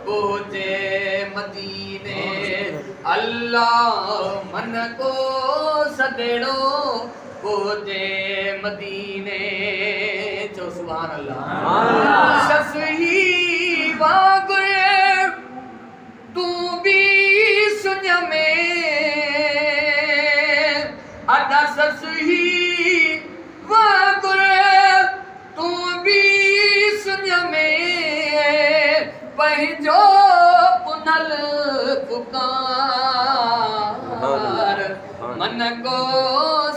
पहुँचे मदीने अल्लाह मन को सदेड़ो पहुँचे मदीने जो सुभान अल्लाह ससही वागुर तू भी सुन में अदा ससही वागुर तू भी सुन में पंहिंजो पुनल पुकार मन को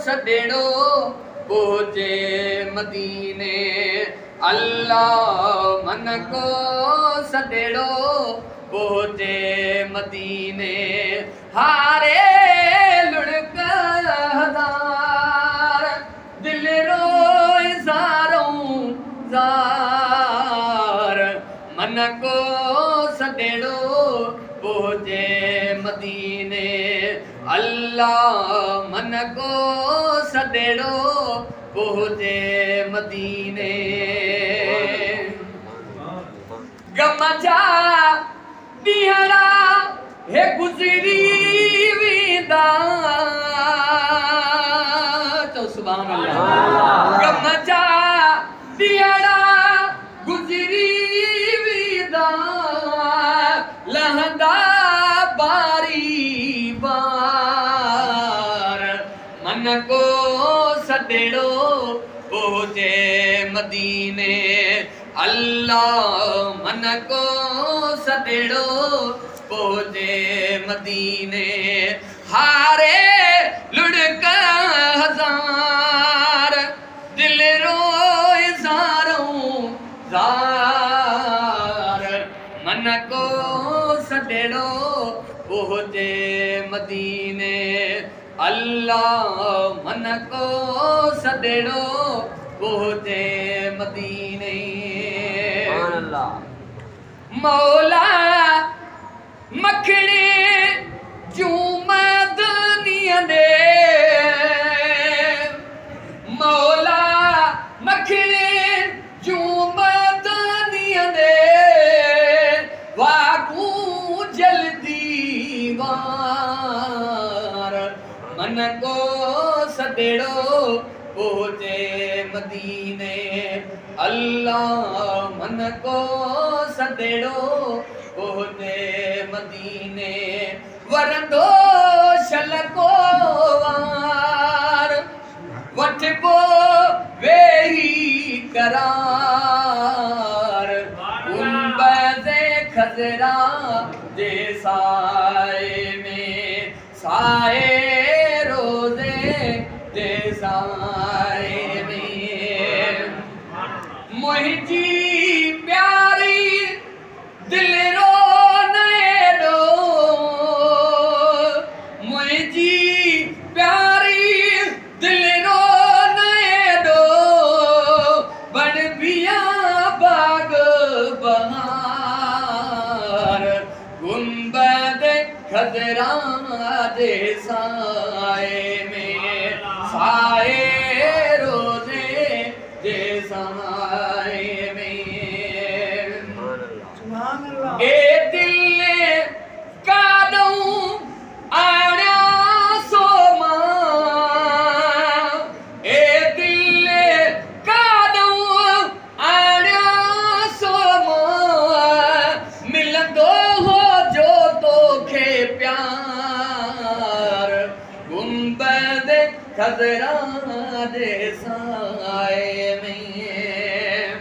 सदेड़ो पहुँचे मदीने अल्लाह मन को सदेड़ो पहुँचे मदीने हारे लुढ़क हज़ार दिल रोए ज़ारों ज़ार मन को सदेड़ो पहुँचे मदीने अल्लाह मन को सदेड़ो पहुँचे मदीने गमजा दिहरा हे गुजरी विदा तो सुभान अल्लाह गमजा दिहरा गुजरी विदा लहंदा बारी बार मन को सदेड़ो पहुँचे मदीने अल्लाह मन को सदेड़ो पहुँचे मदीने हारे लुढ़क हज़ार दिल रोए ज़ारों ज़ार मन को सदेड़ो पहुँचे मदीने अल्लाह मन को सदेड़ो पहुँचे मदीने मौला मखणे जूं मदनिया दे मौला मखणे जूं मदनिया दे वाकू जल्दी वार मन को सदेड़ो पहुँचे मदीने अल्लाह मन को सदेड़ो पहुँचे मदीने वरंदो शलको वार वठबो वेही करार गुंबज़े खजरा जे साए में साए रोज़े जे साए में मुंहिंजी प्यारी दिल रोने दो मुंहिंजी प्यारी दिल रोने दो बन बिया बाग बहार गुंबद खजरा जे साए में साए रोज़े जे साए में ए दिल कादूं आया सो मां ए दिल कादूं आया सो मां मिलंदो हो जो तोखे प्यार गुंबद खजरा जे साए में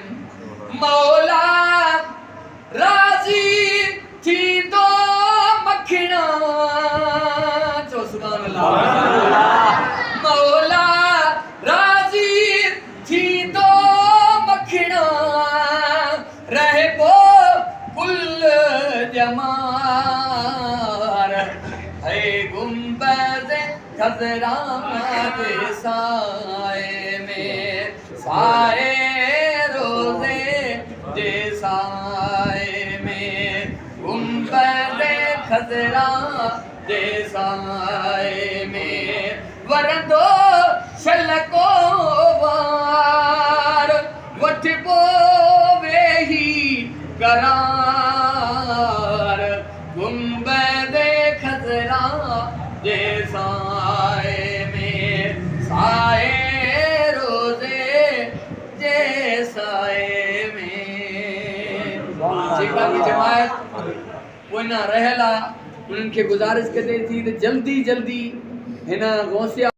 मौला राजी थी तो मखना जो सुभान अल्लाह मौला राजी थी तो मखना रहे वो कुल जमार है गुंबद खजरा के साए में साए रोज़े जे साए में गुंबद खजरा जे साए में वरंदो शलको वार वठबो वेही करार गुंबद खजरा जे साए में साए रोज़े जे साए में जेका की जमायत वो न रहला उनके गुजारिश कदे थी त जल्दी जल्दी हिन गौसिया